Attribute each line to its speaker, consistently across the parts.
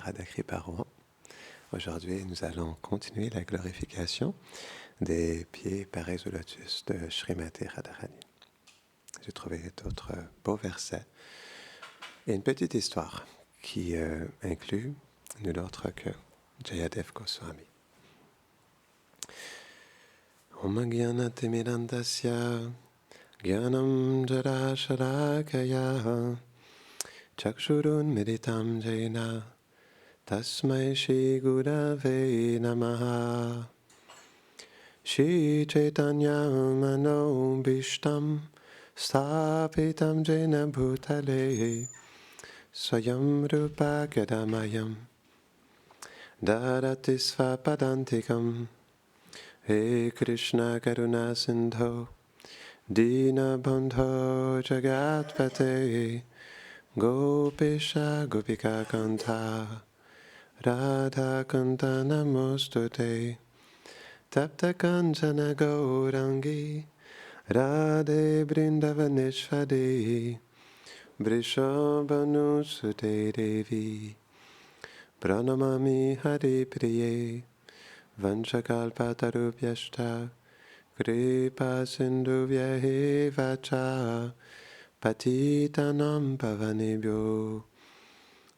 Speaker 1: Radha Kriparohan. Aujourd'hui, nous allons continuer la glorification des pieds pareils au lotus de Srimati Radharani. J'ai trouvé d'autres beaux versets et une petite histoire qui inclut nul autre que Jayadev Goswami. Om Gyanatimirandasya Gyanam Jarasharakaya Chakshurun Meditam Jaina Tasmai Shri Gurave Namaha Shri Chaitanya Mano Bhishtam Sthapitam Jena Bhutale Swayam Rupa Gadamayam Darati Svapadantikam He Krishna Karuna Sindho Dina Bandho Jagatpate Gopesha Gopika Kanta Radha Kanta Namostute Tapta Kanchana Gaurangi Radhe Brindavaneshvade Vrishabhanu Sute Devi Pranamami Hari Priye Vanchakalpatarubhyashta Kripa Sindhuvyahe Cha Patitanam Pavanebhyo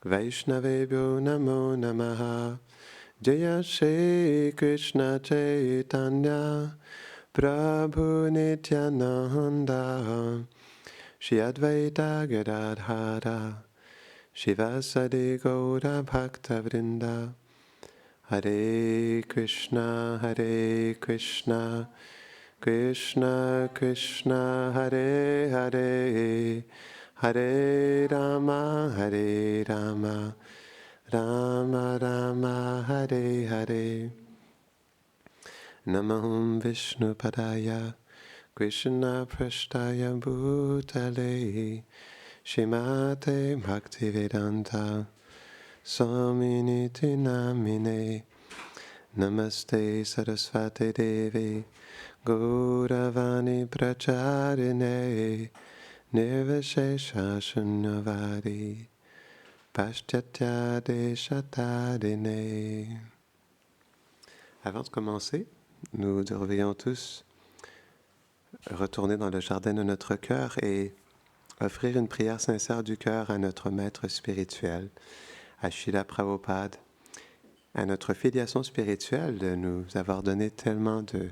Speaker 1: Vaishnavebhyo Namo Namaha Jaya Shri Krishna Chaitanya Prabhu Nityananda Shri Advaita Gadadhara Shivasadi Gaura Bhakta Vrinda Hare Krishna Krishna Krishna Hare Hare Hare Rama Rama Rama Hare Hare Namaham Vishnu Padaya Krishna Prashtaya Bhutale Shrimate Bhaktivedanta Swaminiti Namine Namaste Saraswati Devi Gauravani Pracharine Nirvashesha Shunyavadi Paschatya Deshatadine. Avant de commencer, nous devrions tous retourner dans le jardin de notre cœur et offrir une prière sincère du cœur à notre maître spirituel, à Srila Prabhupada, à notre filiation spirituelle de nous avoir donné tellement de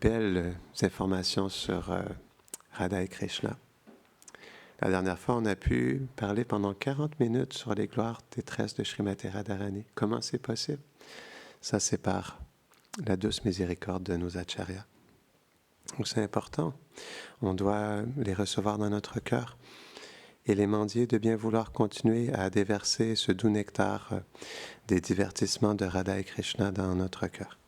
Speaker 1: belles informations sur Radha et Krishna. La dernière fois, on a pu parler pendant 40 minutes sur les gloires détresses de Srimati Radharani. Comment c'est possible? Ça, c'est par la douce miséricorde de nos acharyas. Donc c'est important. On doit les recevoir dans notre cœur et les mendier de bien vouloir continuer à déverser ce doux nectar des divertissements de Radha et Krishna dans notre cœur.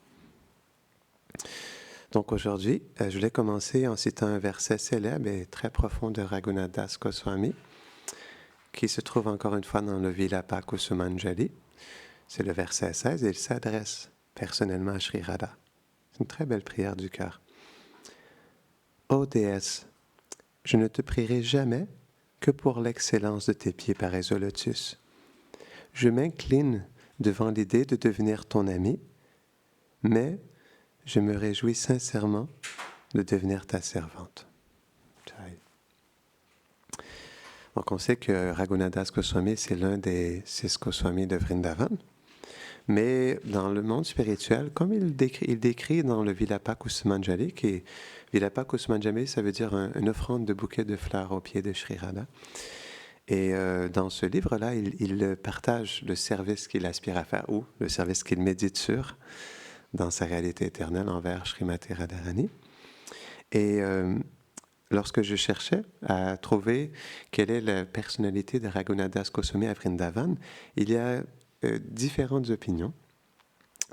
Speaker 1: Donc aujourd'hui, je voulais commencer en citant un verset célèbre et très profond de Raghunath Das Goswami, qui se trouve encore une fois dans le Vilapa Kusumanjali. C'est le verset 16 et il s'adresse personnellement à Sri Radha. C'est une très belle prière du cœur. Ô déesse, je ne te prierai jamais que pour l'excellence de tes pieds pareils au lotus. Je m'incline devant l'idée de devenir ton ami, mais je me réjouis sincèrement de devenir ta servante. Donc on sait que Raghunath Das Goswami, c'est l'un des 6 Goswamis de Vrindavan, mais dans le monde spirituel, comme il décrit dans le Vilapa Kusumanjali, qui est Vilapa Kusumanjali, ça veut dire une offrande de bouquet de fleurs au pied de Sri Radha. Et dans ce livre-là, il partage le service qu'il aspire à faire, ou le service qu'il médite sur, dans sa réalité éternelle envers Srimati Radharani. Et lorsque je cherchais à trouver quelle est la personnalité de Raghunath Das Goswami à Vrindavan, il y a différentes opinions,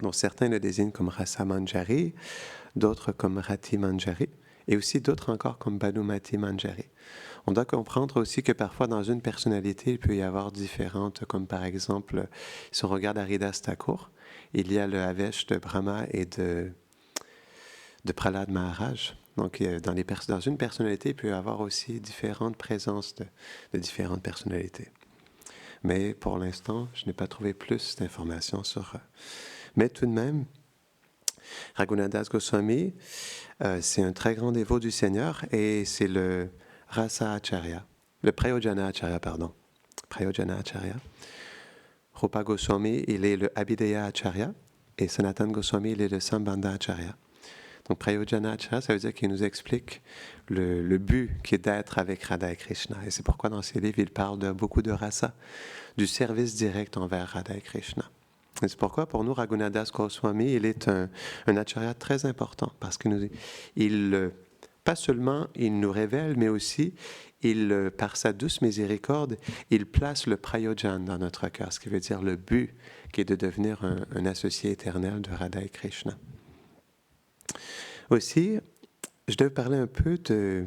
Speaker 1: dont certains le désignent comme Rasa Manjari, d'autres comme Rati Manjari, et aussi d'autres encore comme Bhanumati Manjari. On doit comprendre aussi que parfois dans une personnalité, il peut y avoir différentes, comme par exemple, si on regarde Haridas Thakur, il y a le Havesh de Brahma et de Prahlad Maharaj. Donc dans une personnalité, il peut y avoir aussi différentes présences de différentes personnalités. Mais pour l'instant, je n'ai pas trouvé plus d'informations sur eux. Mais tout de même, Raghunath Goswami, c'est un très grand dévot du Seigneur et c'est le Rasa Acharya, le Prayojana Acharya, pardon. Prayojana Acharya. Rupa Goswami, il est le Abhideya Acharya et Sanatana Goswami, il est le Sambandha Acharya. Donc Prayojana Acharya, ça veut dire qu'il nous explique le but qui est d'être avec Radha et Krishna. Et c'est pourquoi dans ses livres, il parle de beaucoup de rasa, du service direct envers Radha et Krishna. Et c'est pourquoi pour nous, Raghunath Das Goswami, il est un acharya très important parce que pas seulement il nous révèle, mais aussi par sa douce miséricorde, il place le prayojan dans notre cœur, ce qui veut dire le but qui est de devenir un associé éternel de Radha et Krishna. Aussi, je devais parler un peu de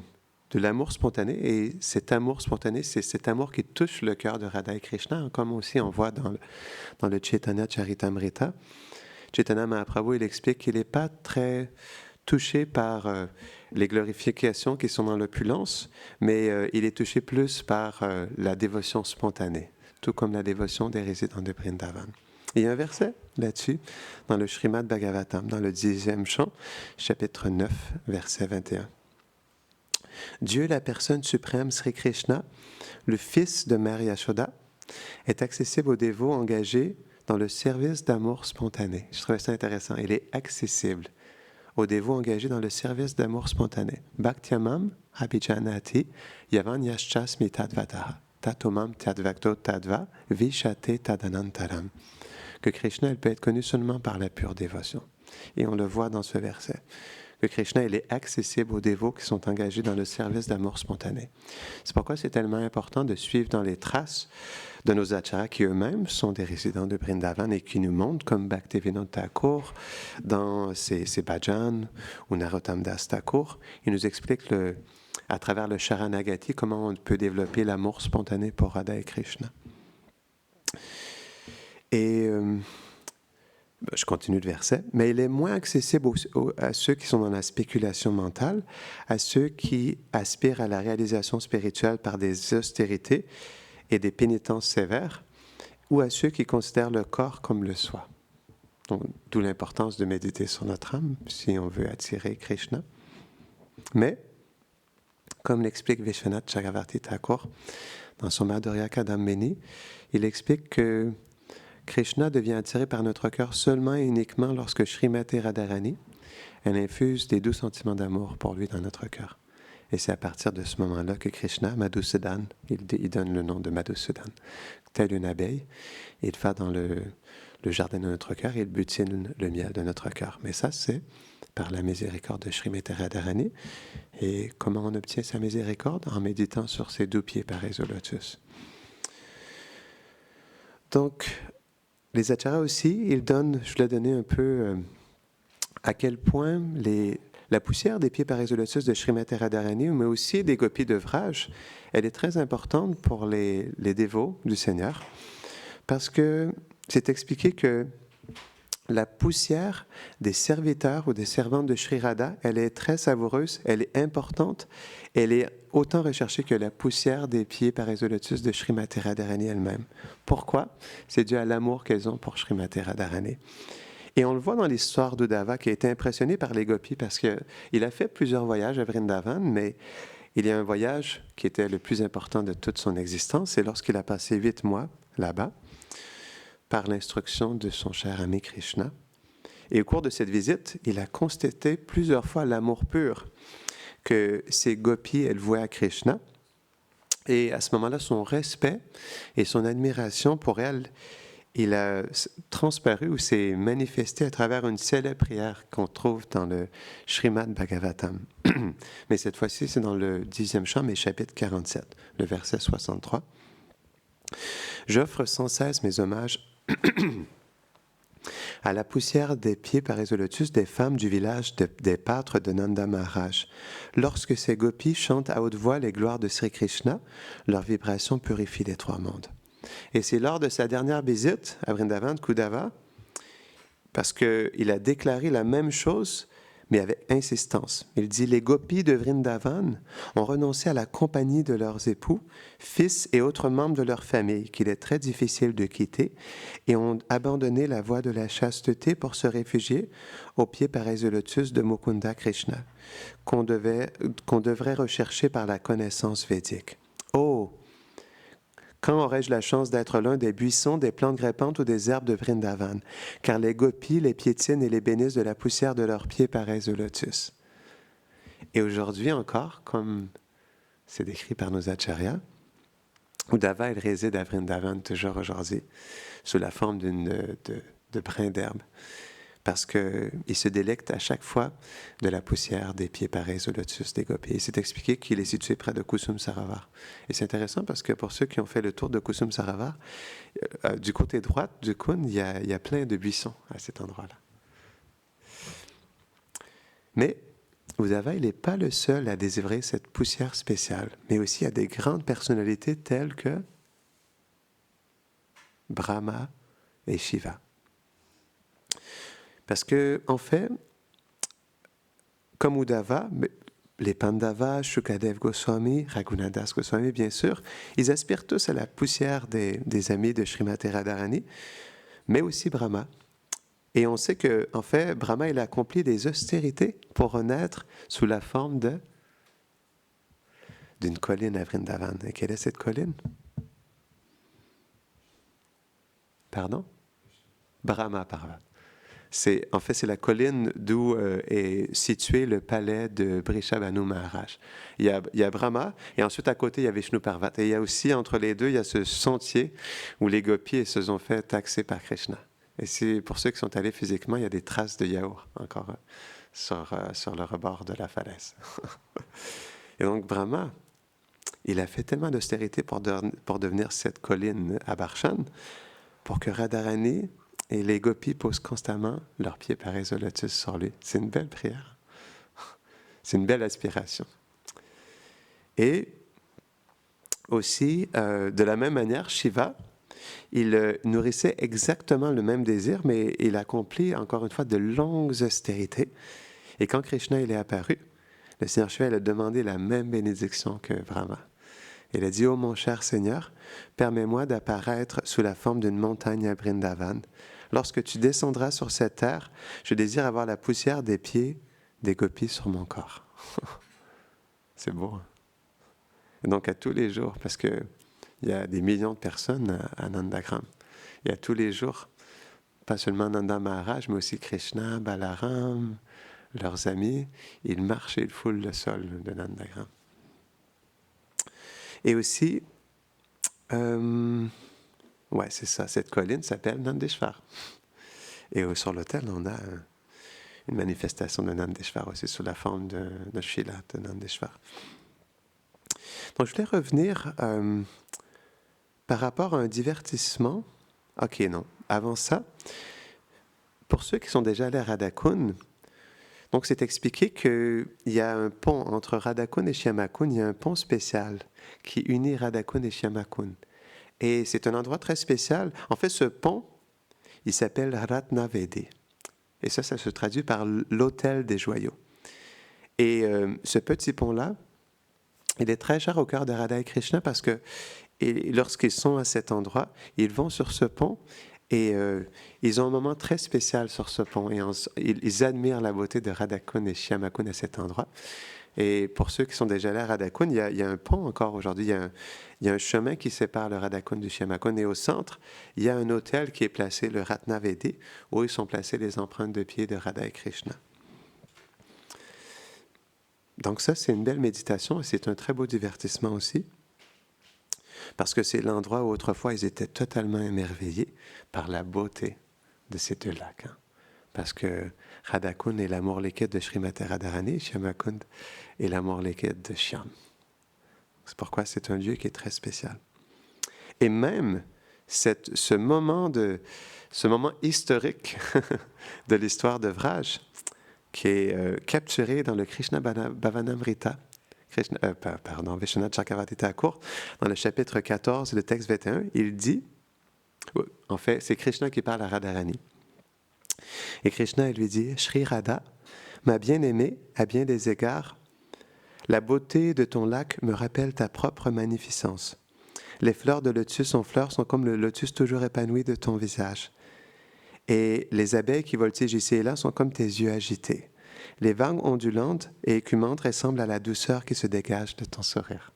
Speaker 1: l'amour spontané, et cet amour spontané, c'est cet amour qui touche le cœur de Radha et Krishna, comme aussi on voit dans le Chaitanya Charitamrita. Chaitanya Mahaprabhu, il explique qu'il n'est pas très touché par les glorifications qui sont dans l'opulence, mais il est touché plus par la dévotion spontanée, tout comme la dévotion des résidents de Vrindavan. Il y a un verset là-dessus, dans le Srimad Bhagavatam, dans le 10e chant, chapitre 9, verset 21. Dieu, la personne suprême, Sri Krishna, le fils de Mère Yashoda, est accessible aux dévots engagés dans le service d'amour spontané. Je trouvais ça intéressant. Il est accessible aux dévots engagés dans le service d'amour spontané. Bhaktyamam abhijanati yavan yaschasmi tadvataha tatomam tadvakto tadva vishate tadanantaram. Que Krishna, elle peut être connu seulement par la pure dévotion. Et on le voit dans ce verset. Que Krishna, il est accessible aux dévots qui sont engagés dans le service d'amour spontané. C'est pourquoi c'est tellement important de suivre dans les traces de nos acharyas qui eux-mêmes sont des résidents de Vrindavan et qui nous montrent, comme Bhaktivinoda Thakur dans ses bhajans ou Narottam Das Thakur, il nous explique à travers le Sharanagati comment on peut développer l'amour spontané pour Radha et Krishna. Et je continue le verset, mais il est moins accessible à ceux qui sont dans la spéculation mentale, à ceux qui aspirent à la réalisation spirituelle par des austérités et des pénitences sévères, ou à ceux qui considèrent le corps comme le soi. Donc, d'où l'importance de méditer sur notre âme, si on veut attirer Krishna. Mais, comme l'explique Vishwanath Chakravarti Thakur dans son Madhurya Kadambini, il explique que Krishna devient attiré par notre cœur seulement et uniquement lorsque Srimati Radharani, elle infuse des doux sentiments d'amour pour lui dans notre cœur. Et c'est à partir de ce moment-là que Krishna, Madhusudan, il donne le nom de Madhusudan, tel une abeille, il va dans le jardin de notre cœur et il butine le miel de notre cœur. Mais ça, c'est par la miséricorde de Srimati Radharani. Et comment on obtient sa miséricorde? En méditant sur ses doux pieds pareils au lotus. Donc, les acharyas aussi, ils donnent, je voulais donner un peu à quel point la poussière des pieds pareils au lotus de Srimati Radharani, mais aussi des gopis d'œuvrage, elle est très importante pour les dévots du Seigneur, parce que c'est expliqué que la poussière des serviteurs ou des servantes de Sri Radha, elle est très savoureuse, elle est importante, elle est autant recherchée que la poussière des pieds pareils au lotus de Srimati Radharani elle-même. Pourquoi? C'est dû à l'amour qu'elles ont pour Srimati Radharani. Et on le voit dans l'histoire d'Uddhava qui a été impressionné par les gopis parce qu'il a fait plusieurs voyages à Vrindavan, mais il y a un voyage qui était le plus important de toute son existence, c'est lorsqu'il a passé 8 mois là-bas, par l'instruction de son cher ami Krishna. Et au cours de cette visite, il a constaté plusieurs fois l'amour pur que ces gopis, elles vouaient à Krishna. Et à ce moment-là, son respect et son admiration pour elle, il a transparu ou s'est manifesté à travers une célèbre prière qu'on trouve dans le Srimad Bhagavatam. Mais cette fois-ci, c'est dans le 10e chant, mais chapitre 47, le verset 63. J'offre sans cesse mes hommages à la poussière des pieds pareils au lotus des femmes du village des pâtres de Nanda Maharaj. Lorsque ces gopis chantent à haute voix les gloires de Sri Krishna, leur vibration purifie les 3 mondes. Et c'est lors de sa dernière visite à Vrindavan, Kudava, parce qu'il a déclaré la même chose, mais avec insistance. Il dit « Les gopis de Vrindavan ont renoncé à la compagnie de leurs époux, fils et autres membres de leur famille, qu'il est très difficile de quitter, et ont abandonné la voie de la chasteté pour se réfugier aux pieds pareils au lotus de Mukunda Krishna, qu'on devrait rechercher par la connaissance védique. Oh! Quand aurais-je la chance d'être l'un des buissons, des plantes grippantes ou des herbes de Vrindavan? Car les gopis les piétinent et les bénissent de la poussière de leurs pieds pareils au lotus. » Et aujourd'hui encore, comme c'est décrit par nos acharyas, Uddhava, il réside à Vrindavan toujours aujourd'hui, sous la forme de brin d'herbe, parce qu'il se délecte à chaque fois de la poussière des pieds pareils au lotus des gopis. Il s'est expliqué qu'il est situé près de Kusum Sarovar. Et c'est intéressant parce que pour ceux qui ont fait le tour de Kusum Sarovar, du côté droit du Kund, il y a plein de buissons à cet endroit-là. Mais Uddhava, il n'est pas le seul à désivrer cette poussière spéciale, mais aussi à des grandes personnalités telles que Brahma et Shiva. Parce que, en fait, comme Uddhava, les Pandavas, Shukadev Goswami, Raghunadas Goswami, bien sûr, ils aspirent tous à la poussière des amis de Srimati Radharani, mais aussi Brahma. Et on sait que, en fait, Brahma, il a accompli des austérités pour renaître sous la forme d'une colline à Vrindavan. Et quelle est cette colline? Pardon? Brahma Parvat. C'est la colline d'où est situé le palais de Brishabhanu Maharaj. Il y a Brahma, et ensuite à côté, il y a Vishnu Parvat. Et il y a aussi, entre les deux, il y a ce sentier où les gopis se sont fait taxer par Krishna. Et pour ceux qui sont allés physiquement, il y a des traces de yaourt encore sur le rebord de la falaise. Et donc Brahma, il a fait tellement d'austérité pour devenir cette colline à Barshan, pour que Radharani et les gopis posent constamment leurs pieds pareils au lotus sur lui. C'est une belle prière. C'est une belle aspiration. Et aussi, de la même manière, Shiva, il nourrissait exactement le même désir, mais il accomplit encore une fois de longues austérités. Et quand Krishna il est apparu, le Seigneur Shiva il a demandé la même bénédiction que Brahma. Il a dit « Oh mon cher Seigneur, permets-moi d'apparaître sous la forme d'une montagne à Vrindavan. Lorsque tu descendras sur cette terre, je désire avoir la poussière des pieds des gopis sur mon corps. » C'est beau. Hein? Et donc à tous les jours, parce qu'il y a des millions de personnes à Nandagram. Il y a tous les jours, pas seulement Nanda Maharaj, mais aussi Krishna, Balaram, leurs amis, ils marchent et ils foulent le sol de Nandagram. Et aussi, c'est ça, cette colline s'appelle Nandeshwar. Et sur l'autel, on a une manifestation de Nandeshwar aussi sous la forme de Shila de Nandeshwar. Donc je voulais revenir par rapport à un divertissement. Ok, non. Avant ça, pour ceux qui sont déjà allés à Radhakund, donc c'est expliqué qu'il y a un pont entre Radhakund et Shyamakund, il y a un pont spécial qui unit Radhakund et Shyamakund. Et c'est un endroit très spécial. En fait, ce pont, il s'appelle Ratnavedi. Et ça se traduit par l'autel des joyaux. Et ce petit pont-là, il est très cher au cœur de Radha et Krishna parce que lorsqu'ils sont à cet endroit, ils vont sur ce pont et ils ont un moment très spécial sur ce pont. Et ils admirent la beauté de Radhakund et Shyamakund à cet endroit. Et pour ceux qui sont déjà allés à Radhakund, il y a un pont encore aujourd'hui. Il y a un chemin qui sépare le Radhakund du Shyamakund. Et au centre, il y a un autel qui est placé, le Ratnavedi, où ils sont placés les empreintes de pieds de Radha et Krishna. Donc ça, c'est une belle méditation et c'est un très beau divertissement aussi. Parce que c'est l'endroit où autrefois ils étaient totalement émerveillés par la beauté de ces deux lacs. Hein. Parce que Radhakund est l'amour liquide de Srimati Radharani, Shyamakund est l'amour liquide de Shyam. C'est pourquoi c'est un lieu qui est très spécial. Et même ce moment historique de l'histoire de Vraj, qui est capturé dans le Krishna Bhavanamrita, Vishwanath Chakravarti Thakur, dans le chapitre 14, le texte 21, il dit, en fait, c'est Krishna qui parle à Radharani. Et Krishna, il lui dit, Shri Radha, Ma bien-aimée, à bien des égards, la beauté de ton lac me rappelle ta propre magnificence. Les fleurs de lotus en fleurs sont comme le lotus toujours épanoui de ton visage. Et les abeilles qui voltigent ici et là sont comme tes yeux agités. Les vagues ondulantes et écumantes ressemblent à la douceur qui se dégage de ton sourire.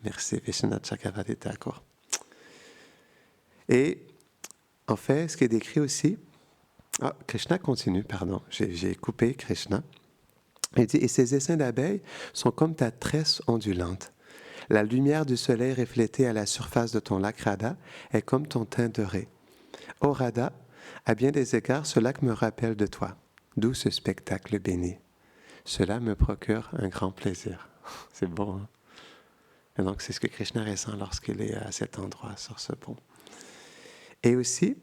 Speaker 1: Merci, Vishwanath Chakravarti Thakur. Et en fait, ce qui est décrit aussi, Krishna continue, pardon, j'ai coupé Krishna. Il dit, et ces essaims d'abeilles sont comme ta tresse ondulante. La lumière du soleil reflétée à la surface de ton lac Radha est comme ton teint doré. Ô Radha, à bien des égards, ce lac me rappelle de toi. D'où ce spectacle béni. Cela me procure un grand plaisir. C'est bon, hein? Et donc, c'est ce que Krishna ressent lorsqu'il est à cet endroit, sur ce pont. Et aussi,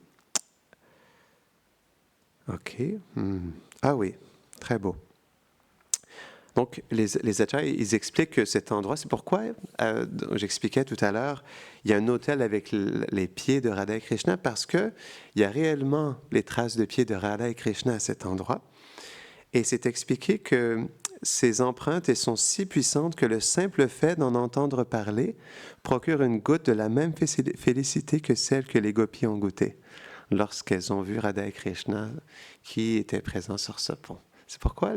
Speaker 1: ah oui, très beau. Donc, les acharyas, ils expliquent que cet endroit, c'est pourquoi, j'expliquais tout à l'heure, il y a un autel avec les pieds de Radha et Krishna, parce qu'il y a réellement les traces de pieds de Radha et Krishna à cet endroit. Et c'est expliqué que ces empreintes elles sont si puissantes que le simple fait d'en entendre parler procure une goutte de la même félicité que celle que les gopis ont goûtée lorsqu'elles ont vu Radha et Krishna qui étaient présents sur ce pont. C'est pourquoi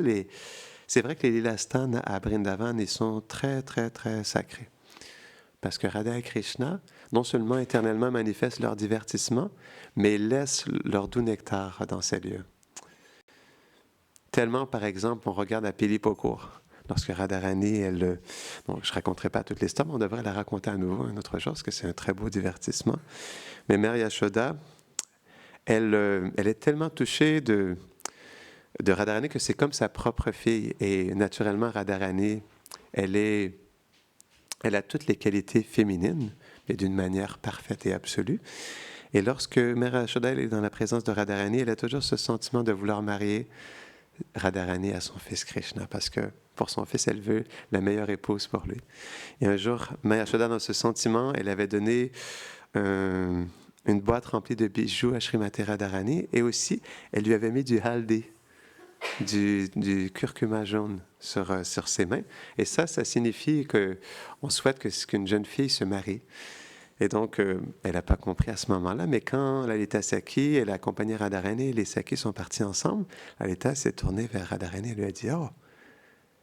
Speaker 1: c'est vrai que les Lilasthans à Vrindavan, ils sont très, très, très sacrés. Parce que Radha et Krishna, non seulement éternellement manifestent leur divertissement, mais laissent leur doux nectar dans ces lieux. Tellement, par exemple, on regarde à Pili-Pokur, lorsque Radharani, donc je ne raconterai pas toute l'histoire, mais on devrait la raconter à nouveau un autre jour, parce que c'est un très beau divertissement. Mais Mère Yashoda, elle est tellement touchée de Radharani que c'est comme sa propre fille. Et naturellement, Radharani, elle a toutes les qualités féminines, mais d'une manière parfaite et absolue. Et lorsque Mère Yashoda est dans la présence de Radharani, elle a toujours ce sentiment de vouloir marier Radharani à son fils Krishna, parce que pour son fils, elle veut la meilleure épouse pour lui. Et un jour, Mère Yashoda, dans ce sentiment, elle avait donné une boîte remplie de bijoux à Srimati Radharani, et aussi, elle lui avait mis du haldi, du curcuma jaune sur ses mains. Et ça signifie qu'on souhaite qu'une jeune fille se marie. Et donc, elle n'a pas compris à ce moment-là, mais quand Lalita Sakhi, elle a accompagné Radharani, les Sakhi sont partis ensemble, Lalita s'est tournée vers Radharani et lui a dit « Oh,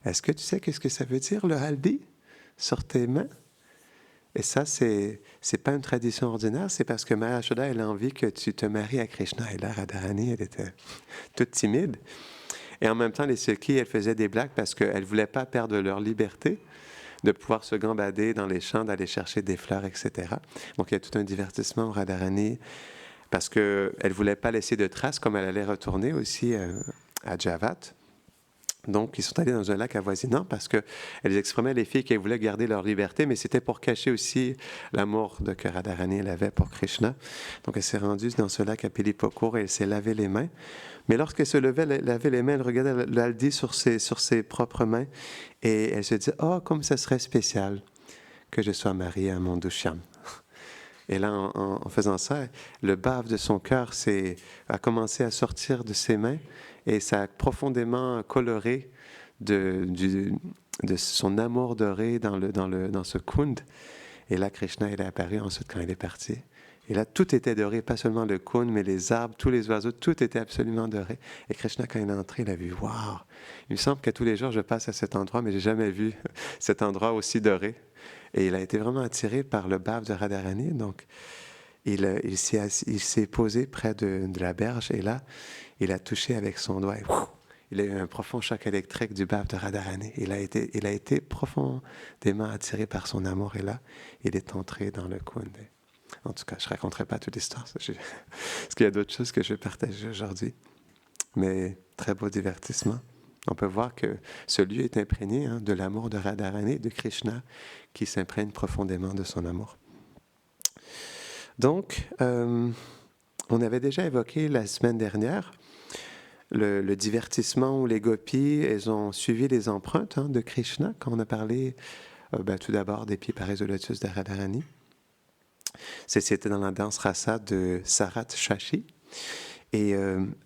Speaker 1: est-ce que tu sais qu'est-ce que ça veut dire, le haldi, sur tes mains ?» Et ça, c'est pas une tradition ordinaire, c'est parce que Maya Yashoda, elle a envie que tu te maries à Krishna. Et là, Radharani, elle était toute timide. Et en même temps, les Sakhi, elles faisaient des blagues parce qu'elles ne voulaient pas perdre leur liberté de pouvoir se gambader dans les champs, d'aller chercher des fleurs, etc. Donc, il y a tout un divertissement au Radharani parce qu'elle ne voulait pas laisser de traces, comme elle allait retourner aussi à Javat. Donc, ils sont allés dans un lac avoisinant parce qu'elles exprimaient, les filles, qu'elles voulaient garder leur liberté, mais c'était pour cacher aussi l'amour que Radharani avait pour Krishna. Donc, elle s'est rendue dans ce lac à Pili-Pokur et elle s'est lavé les mains. Mais lorsqu'elle se levait, lavait les mains, elle regardait l'haldi sur ses propres mains et elle se disait « Oh, comme ça serait spécial que je sois mariée à mon Dushyam ». Et là, en faisant ça, le bave de son cœur a commencé à sortir de ses mains et ça a profondément coloré de son amour doré dans ce kund. Et là, Krishna, il est apparu ensuite quand il est parti. Et là, tout était doré, pas seulement le kund, mais les arbres, tous les oiseaux, tout était absolument doré. Et Krishna, quand il est entré, il a vu, waouh! Il me semble que tous les jours, je passe à cet endroit, mais je n'ai jamais vu cet endroit aussi doré. Et il a été vraiment attiré par le bave de Radharani. Donc, il s'est posé près de la berge et là, il a touché avec son doigt. Et, il a eu un profond choc électrique du bave de Radharani. Il a été profondément attiré par son amour. Et là, il est entré dans le kund. En tout cas, je ne raconterai pas toute l'histoire, parce qu'il y a d'autres choses que je vais partager aujourd'hui. Mais très beau divertissement. On peut voir que ce lieu est imprégné de l'amour de Radharani, de Krishna, qui s'imprègne profondément de son amour. Donc, on avait déjà évoqué la semaine dernière le divertissement où les gopis, elles ont suivi les empreintes de Krishna, quand on a parlé tout d'abord des pieds parés de lotus de Radharani. C'était dans la danse rasa de Sarat Shashi. Et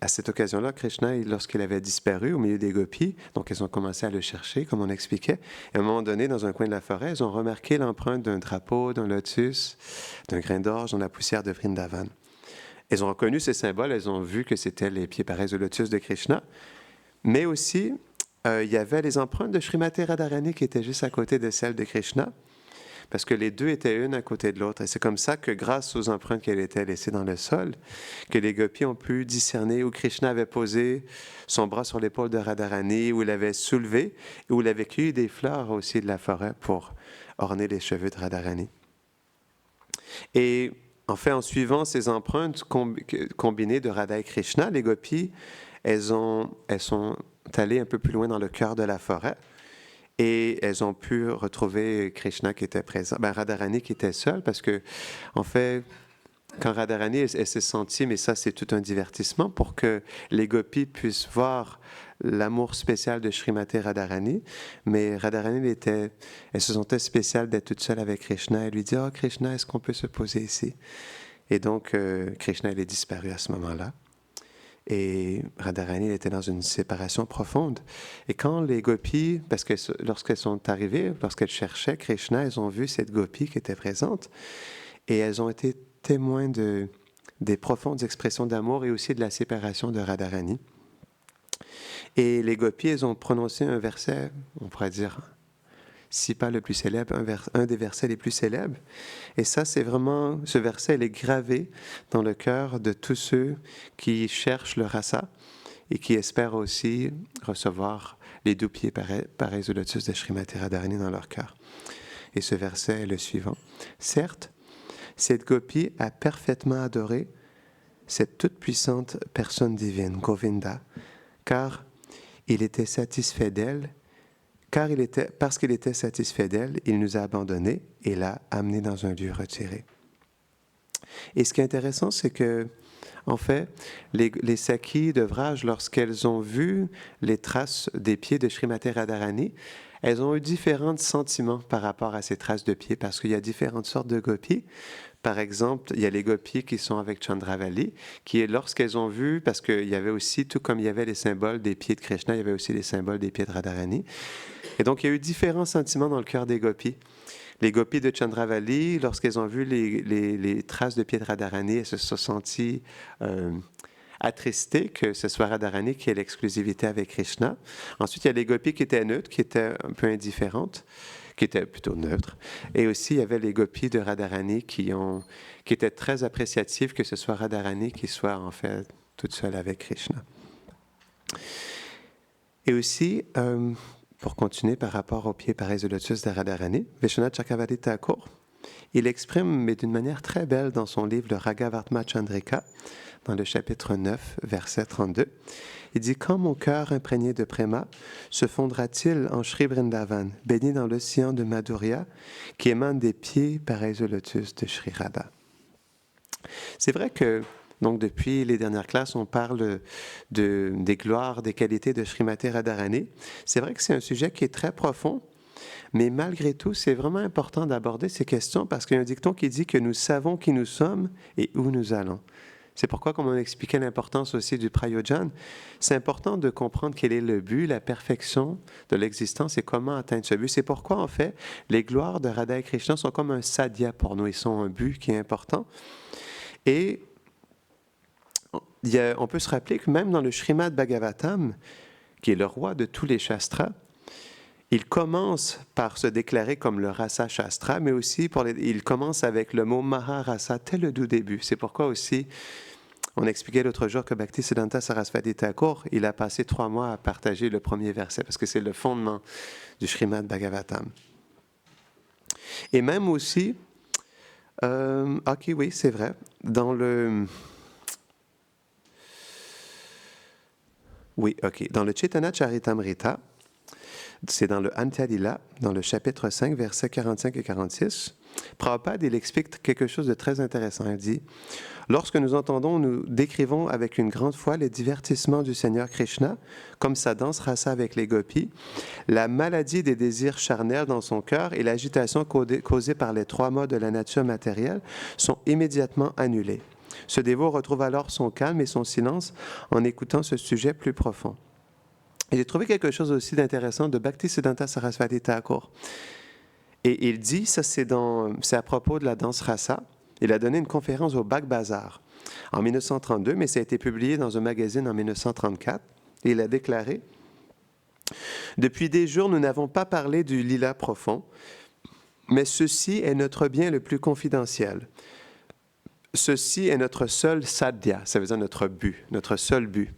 Speaker 1: à cette occasion-là, Krishna, lorsqu'il avait disparu au milieu des gopis, donc ils ont commencé à le chercher, comme on expliquait. Et à un moment donné, dans un coin de la forêt, ils ont remarqué l'empreinte d'un drapeau, d'un lotus, d'un grain d'orge dans la poussière de Vrindavan. Ils ont reconnu ces symboles, ils ont vu que c'était les pieds pareils au lotus de Krishna. Mais aussi, il y avait les empreintes de Srimati Radharani qui étaient juste à côté de celles de Krishna, parce que les deux étaient une à côté de l'autre. Et c'est comme ça que, grâce aux empreintes qu'elle était laissées dans le sol, que les gopis ont pu discerner où Krishna avait posé son bras sur l'épaule de Radharani, où il avait soulevé, et où il avait cueilli des fleurs aussi de la forêt pour orner les cheveux de Radharani. Et en fait, en suivant ces empreintes combinées de Radha et Krishna, les gopis, elles sont allées un peu plus loin dans le cœur de la forêt. Et elles ont pu retrouver Krishna qui était présent, Radharani qui était seule, parce que, en fait, quand Radharani, elle s'est sentie, mais ça c'est tout un divertissement, pour que les gopis puissent voir l'amour spécial de Srimati Radharani, mais Radharani, elle se sentait spéciale d'être toute seule avec Krishna. Elle lui dit « Oh Krishna, est-ce qu'on peut se poser ici ?» Et donc, Krishna, elle est disparu à ce moment-là. Et Radharani était dans une séparation profonde. Et quand les gopis, parce que lorsqu'elles sont arrivées, lorsqu'elles cherchaient Krishna, elles ont vu cette gopi qui était présente et elles ont été témoins des profondes expressions d'amour et aussi de la séparation de Radharani. Et les gopis, elles ont prononcé un verset, on pourrait dire, si pas le plus célèbre, un des versets les plus célèbres. Et ça, c'est vraiment, ce verset, il est gravé dans le cœur de tous ceux qui cherchent le rasa et qui espèrent aussi recevoir les doux pieds pareils au lotus de Srimati Radharani dans leur cœur. Et ce verset est le suivant. Certes, cette gopi a parfaitement adoré cette toute-puissante personne divine, Govinda, car il était satisfait d'elle. Parce qu'il était satisfait d'elle, il nous a abandonnés et l'a amené dans un lieu retiré. Et ce qui est intéressant, c'est que, en fait, les Sakis de Vraj, lorsqu'elles ont vu les traces des pieds de Srimati Radharani, elles ont eu différents sentiments par rapport à ces traces de pieds, parce qu'il y a différentes sortes de gopis. Par exemple, il y a les gopis qui sont avec Chandravali, qui, lorsqu'elles ont vu, parce qu'il y avait aussi, tout comme il y avait les symboles des pieds de Krishna, il y avait aussi les symboles des pieds de Radharani. Et donc, il y a eu différents sentiments dans le cœur des gopis. Les gopis de Chandravali, lorsqu'elles ont vu les traces de pieds de Radharani, elles se sont senties attristées que ce soit Radharani qui ait l'exclusivité avec Krishna. Ensuite, il y a les gopis qui étaient neutres, qui étaient un peu indifférentes, qui étaient plutôt neutres. Et aussi, il y avait les gopis de Radharani qui étaient très appréciatives que ce soit Radharani qui soit en fait toute seule avec Krishna. Et aussi, pour continuer par rapport aux pieds pareils au lotus de Radharani, Vishwanath Chakravarti Thakur, il exprime, mais d'une manière très belle dans son livre, le Ragavartma Chandrika, dans le chapitre 9, verset 32. Il dit « Quand mon cœur imprégné de préma se fondra-t-il en Shri Vrindavan, baigné dans l'océan de Madhurya, qui émane des pieds pareils au lotus de Shri Radha ?» C'est vrai que, donc depuis les dernières classes, on parle des gloires, des qualités de Srimati Radharani. C'est vrai que c'est un sujet qui est très profond, mais malgré tout, c'est vraiment important d'aborder ces questions parce qu'il y a un dicton qui dit que nous savons qui nous sommes et où nous allons. C'est pourquoi, comme on expliquait l'importance aussi du prayojan, c'est important de comprendre quel est le but, la perfection de l'existence et comment atteindre ce but. C'est pourquoi, en fait, les gloires de Radha et Krishna sont comme un sadhya pour nous. Ils sont un but qui est important. Et on peut se rappeler que même dans le Srimad Bhagavatam, qui est le roi de tous les shastras, il commence par se déclarer comme le rasa shastra, mais aussi il commence avec le mot maharasa, tel le doux début. C'est pourquoi aussi, on expliquait l'autre jour que Bhaktisiddhanta Sarasvati Thakur, il a passé 3 mois à partager le premier verset, parce que c'est le fondement du Srimad Bhagavatam. Et même aussi, ok, oui, c'est vrai, dans le Chaitanya Charitamrita, c'est dans le Antyalila, dans le chapitre 5, versets 45 et 46. Prabhupada, il explique quelque chose de très intéressant. Il dit « Lorsque nous entendons, nous décrivons avec une grande foi les divertissements du Seigneur Krishna, comme sa danse rasa avec les gopis, la maladie des désirs charnels dans son cœur et l'agitation causée par les 3 mots de la nature matérielle sont immédiatement annulées. Ce dévot retrouve alors son calme et son silence en écoutant ce sujet plus profond. Et j'ai trouvé quelque chose aussi d'intéressant de Bhaktisiddhanta Sarasvati Thakur. Et il dit, ça c'est à propos de la danse rasa, il a donné une conférence au Bagh Bazar en 1932, mais ça a été publié dans un magazine en 1934. Et il a déclaré « Depuis des jours, nous n'avons pas parlé du lila profond, mais ceci est notre bien le plus confidentiel. Ceci est notre seul sadhya, ça veut dire notre but, notre seul but.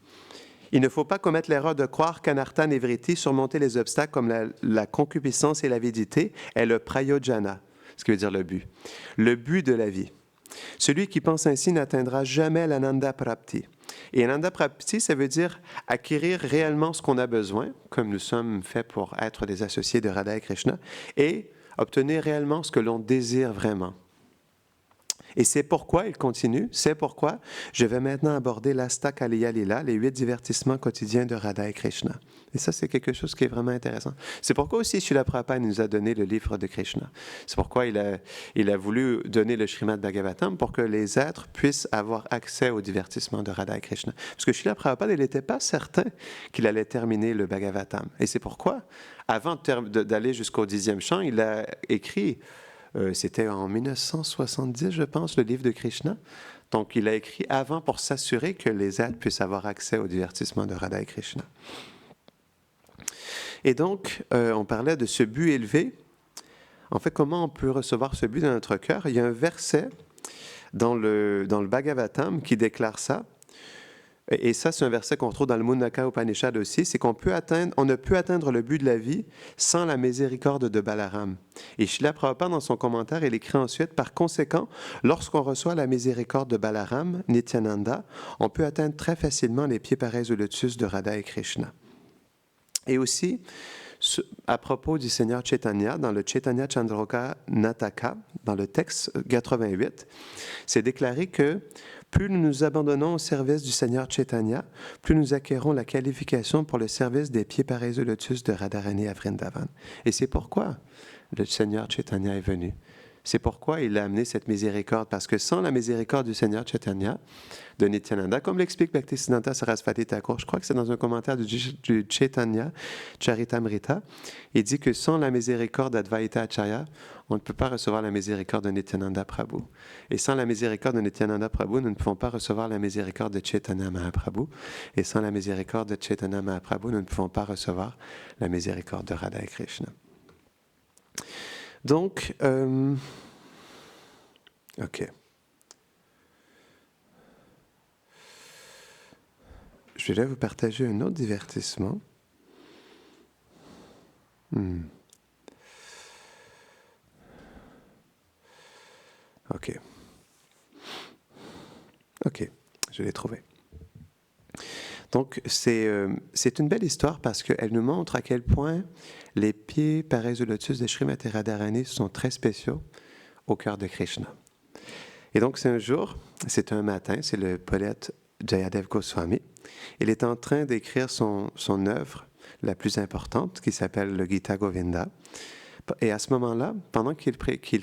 Speaker 1: Il ne faut pas commettre l'erreur de croire qu'anartha nivriti, surmonter les obstacles comme la concupiscence et l'avidité, est le prayojana, ce qui veut dire le but de la vie. Celui qui pense ainsi n'atteindra jamais l'ananda prapti. Et ananda prapti, ça veut dire acquérir réellement ce qu'on a besoin, comme nous sommes faits pour être des associés de Radha et Krishna, et obtenir réellement ce que l'on désire vraiment. Et c'est pourquoi, il continue, c'est pourquoi je vais maintenant aborder l'Asta Kaliya Lila, les 8 divertissements quotidiens de Radha et Krishna. Et ça, c'est quelque chose qui est vraiment intéressant. C'est pourquoi aussi Srila Prabhupada nous a donné le livre de Krishna. C'est pourquoi il a voulu donner le Srimad Bhagavatam pour que les êtres puissent avoir accès aux divertissements de Radha et Krishna. Parce que Srila Prabhupada, il n'était pas certain qu'il allait terminer le Bhagavatam. Et c'est pourquoi, avant d'aller jusqu'au 10e chant, il a écrit... c'était en 1970, je pense, le livre de Krishna. Donc, il a écrit avant pour s'assurer que les êtres puissent avoir accès au divertissement de Radha et Krishna. Et donc, on parlait de ce but élevé. En fait, comment on peut recevoir ce but dans notre cœur? Il y a un verset dans le Bhagavatam qui déclare ça. Et ça, c'est un verset qu'on trouve dans le Mundaka Upanishad aussi, c'est on ne peut atteindre le but de la vie sans la miséricorde de Balaram. Et Srila Prabhupada, dans son commentaire, il écrit ensuite, par conséquent, lorsqu'on reçoit la miséricorde de Balaram, Nityananda, on peut atteindre très facilement les pieds pareils au lotus de Radha et Krishna. Et aussi, à propos du Seigneur Chaitanya, dans le Chaitanya Chandroka Nataka, dans le texte 88, c'est déclaré que plus nous nous abandonnons au service du Seigneur Chaitanya, plus nous acquérons la qualification pour le service des pieds pareils au lotus de Radharani à Vrindavan. Et c'est pourquoi le Seigneur Chaitanya est venu. C'est pourquoi il a amené cette miséricorde, parce que sans la miséricorde du Seigneur Chaitanya, de Nityananda, comme l'explique Bhaktisiddhanta Sarasvati Thakur, je crois que c'est dans un commentaire du Chaitanya Charitamrita, il dit que sans la miséricorde d'Advaita Acharya, on ne peut pas recevoir la miséricorde de Nityananda Prabhu. Et sans la miséricorde de Nityananda Prabhu, nous ne pouvons pas recevoir la miséricorde de Chaitanya Mahaprabhu. Et sans la miséricorde de Chaitanya Mahaprabhu, nous ne pouvons pas recevoir la miséricorde de Radha et Krishna. Donc, OK. Je vais vous partager un autre divertissement. OK. OK, je l'ai trouvé. Donc, c'est une belle histoire parce qu'elle nous montre à quel point les pieds pareils au lotus de Srimati Radharani sont très spéciaux au cœur de Krishna. Et donc, c'est un matin, c'est le poète Jayadev Goswami. Il est en train d'écrire son œuvre la plus importante, qui s'appelle le Gita Govinda. Et à ce moment-là, pendant qu'il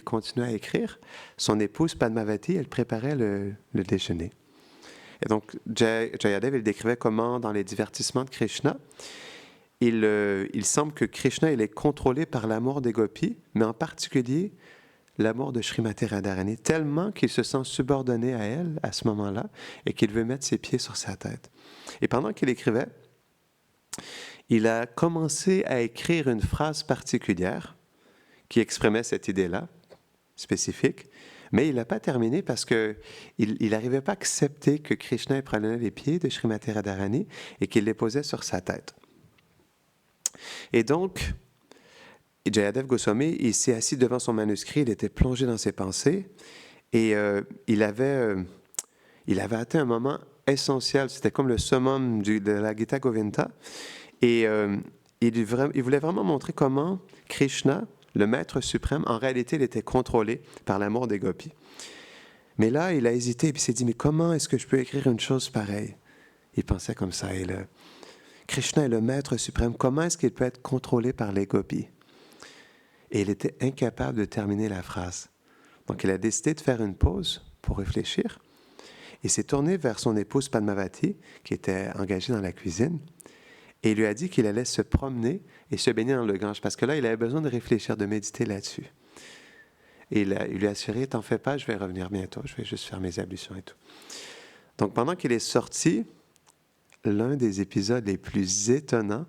Speaker 1: continuait à écrire, son épouse Padmavati, elle préparait le déjeuner. Et donc, Jayadev, il décrivait comment, dans les divertissements de Krishna, il semble que Krishna, il est contrôlé par l'amour des gopis, mais en particulier l'amour de Srimati Radharani, tellement qu'il se sent subordonné à elle à ce moment-là et qu'il veut mettre ses pieds sur sa tête. Et pendant qu'il écrivait, il a commencé à écrire une phrase particulière qui exprimait cette idée-là, spécifique, mais il n'a pas terminé parce qu'il n'arrivait pas à accepter que Krishna prenait les pieds de Srimati Radharani et qu'il les posait sur sa tête. Et donc, Jayadev Goswami, il s'est assis devant son manuscrit, il était plongé dans ses pensées et il avait atteint un moment essentiel, c'était comme le summum de la Gita Govinda et il voulait vraiment montrer comment Krishna, le maître suprême, en réalité, il était contrôlé par l'amour des gopis. Mais là, il a hésité et puis il s'est dit, mais comment est-ce que je peux écrire une chose pareille? Il pensait comme ça, Krishna est le maître suprême, comment est-ce qu'il peut être contrôlé par les gopis? Et il était incapable de terminer la phrase. Donc, il a décidé de faire une pause pour réfléchir. Il s'est tourné vers son épouse Padmavati, qui était engagée dans la cuisine, et il lui a dit qu'il allait se promener et se baigner dans le Gange, parce que là, il avait besoin de réfléchir, de méditer là-dessus. Et il lui a assuré, t'en fais pas, je vais revenir bientôt, je vais juste faire mes ablutions et tout. Donc pendant qu'il est sorti, l'un des épisodes les plus étonnants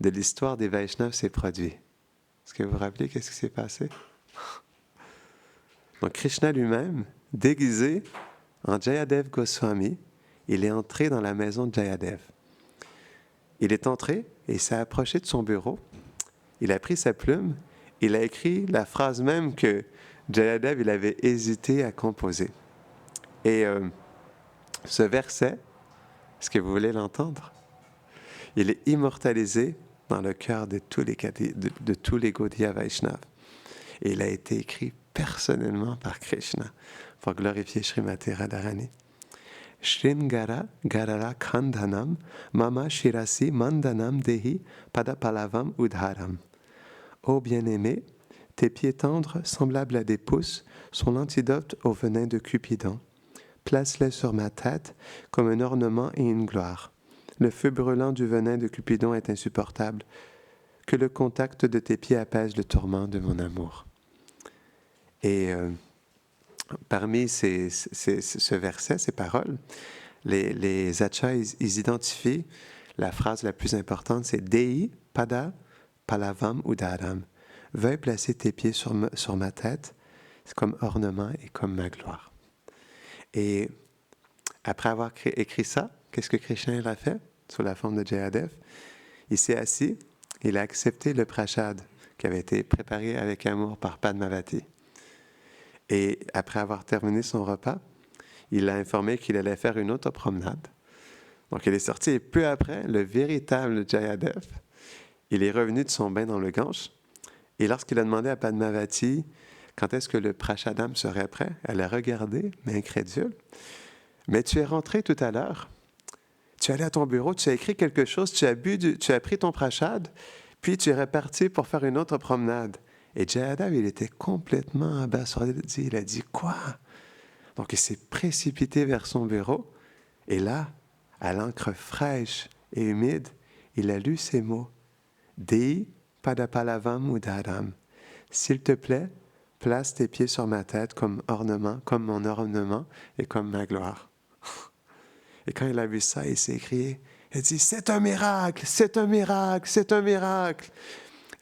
Speaker 1: de l'histoire des Vaishnavas s'est produit. Est-ce que vous vous rappelez qu'est-ce qui s'est passé? Donc Krishna lui-même, déguisé en Jayadev Goswami, il est entré dans la maison de Jayadev. Il est entré et il s'est approché de son bureau. Il a pris sa plume, il a écrit la phrase même que Jayadev il avait hésité à composer. Et ce verset, est-ce que vous voulez l'entendre? Il est immortalisé dans le cœur de tous les Gaudiya Vaishnavas. Et il a été écrit personnellement par Krishna pour glorifier Srimati Radharani. Shringara Garara Khandhanam Mama Shirasi Mandanam Dehi Padapalavam Udharam. Ô bien-aimé, tes pieds tendres, semblables à des pouces, sont l'antidote au venin de Cupidon. Place-les sur ma tête comme un ornement et une gloire. Le feu brûlant du venin de Cupidon est insupportable. Que le contact de tes pieds apaise le tourment de mon amour. Et parmi ce verset, ces paroles, les acharyas, ils identifient la phrase la plus importante, c'est Dei Pada Palavam Udaram. Veuille placer tes pieds sur ma tête comme ornement et comme ma gloire. Et après avoir écrit ça, qu'est-ce que Krishna a fait sous la forme de Jayadev? Il s'est assis, il a accepté le prashad qui avait été préparé avec amour par Padmavati. Et après avoir terminé son repas, il a informé qu'il allait faire une autre promenade. Donc il est sorti et peu après, le véritable Jayadev, il est revenu de son bain dans le Gange. Et lorsqu'il a demandé à Padmavati quand est-ce que le prashadam serait prêt, elle a regardé, mais incrédule. Mais tu es rentré tout à l'heure, tu es allé à ton bureau, tu as écrit quelque chose, tu as pris ton prashad, puis tu es reparti pour faire une autre promenade. Et Jayadev, il était complètement abasourdi. Il a dit « Quoi ?» Donc il s'est précipité vers son bureau, et là, à l'encre fraîche et humide, il a lu ces mots. « Dei Padapalavam Udaram. S'il te plaît, place tes pieds sur ma tête comme ornement, comme mon ornement et comme ma gloire. » Et quand il a vu ça, il s'est écrié, il a dit « C'est un miracle, c'est un miracle, c'est un miracle !»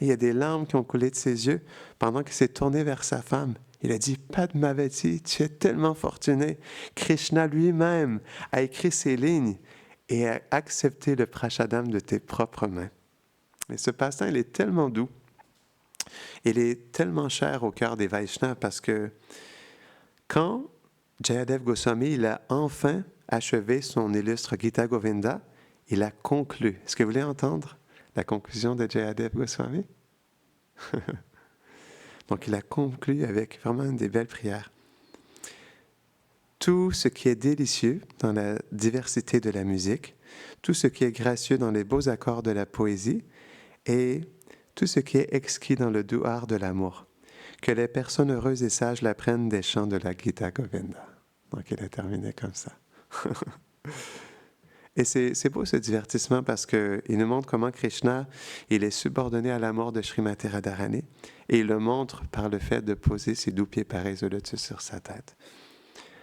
Speaker 1: Et il y a des larmes qui ont coulé de ses yeux pendant qu'il s'est tourné vers sa femme. Il a dit « Padmavati, tu es tellement fortunée. Krishna lui-même a écrit ces lignes et a accepté le prashadam de tes propres mains. » Et ce passe-temps, il est tellement doux. Il est tellement cher au cœur des Vaishnavas parce que quand Jayadev Goswami il a enfin achevé son illustre Gita Govinda, il a conclu. Est-ce que vous voulez entendre la conclusion de Jayadev Goswami? Donc il a conclu avec vraiment des belles prières. Tout ce qui est délicieux dans la diversité de la musique, tout ce qui est gracieux dans les beaux accords de la poésie et tout ce qui est exquis dans le doux art de l'amour, que les personnes heureuses et sages l'apprennent des chants de la Gita Govinda. Donc il a terminé comme ça. Et c'est beau ce divertissement parce qu'il nous montre comment Krishna, il est subordonné à l'amour de Srimati Radharani et il le montre par le fait de poser ses doux pieds pareils au lotus sur sa tête,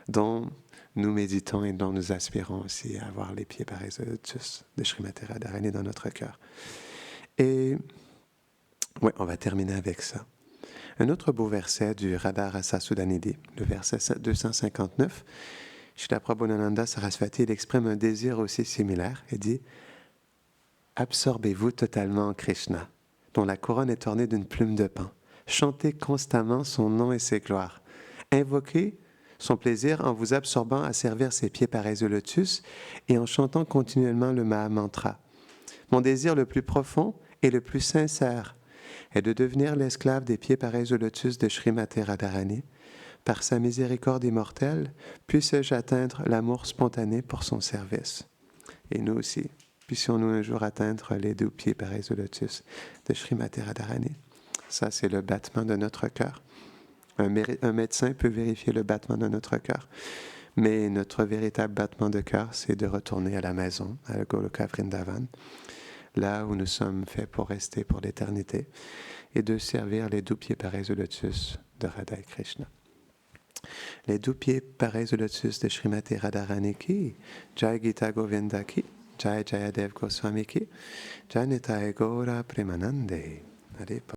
Speaker 1: dont nous méditons et dont nous aspirons aussi à avoir les pieds pareils au lotus de Srimati Radharani dans notre cœur. Et oui, on va terminer avec ça. Un autre beau verset du Radha Rasa Sudhanidhi, le verset 259, Srila Prabhupada Saraswati, il exprime un désir aussi similaire et dit « Absorbez-vous totalement en Krishna, dont la couronne est ornée d'une plume de paon. Chantez constamment son nom et ses gloires. Invoquez son plaisir en vous absorbant à servir ses pieds pareils au lotus et en chantant continuellement le Mahamantra. Mon désir le plus profond et le plus sincère est de devenir l'esclave des pieds pareils au lotus de Srimati Radharani. Par sa miséricorde immortelle, puisse-je atteindre l'amour spontané pour son service. » Et nous aussi, puissions-nous un jour atteindre les deux pieds pareils au lotus de Srimati Radharani. Ça, c'est le battement de notre cœur. Un médecin peut vérifier le battement de notre cœur. Mais notre véritable battement de cœur, c'est de retourner à la maison, à Goloka Vrindavan, là où nous sommes faits pour rester pour l'éternité, et de servir les doux pieds pareils au lotus de Radha et Krishna. Les doux pieds pareils au lotus de Srimati Radharani ki, Jai Gita Govinda ki, Jai Jayadev Goswami ki, Jai Nitai Gaura Premanande. Hare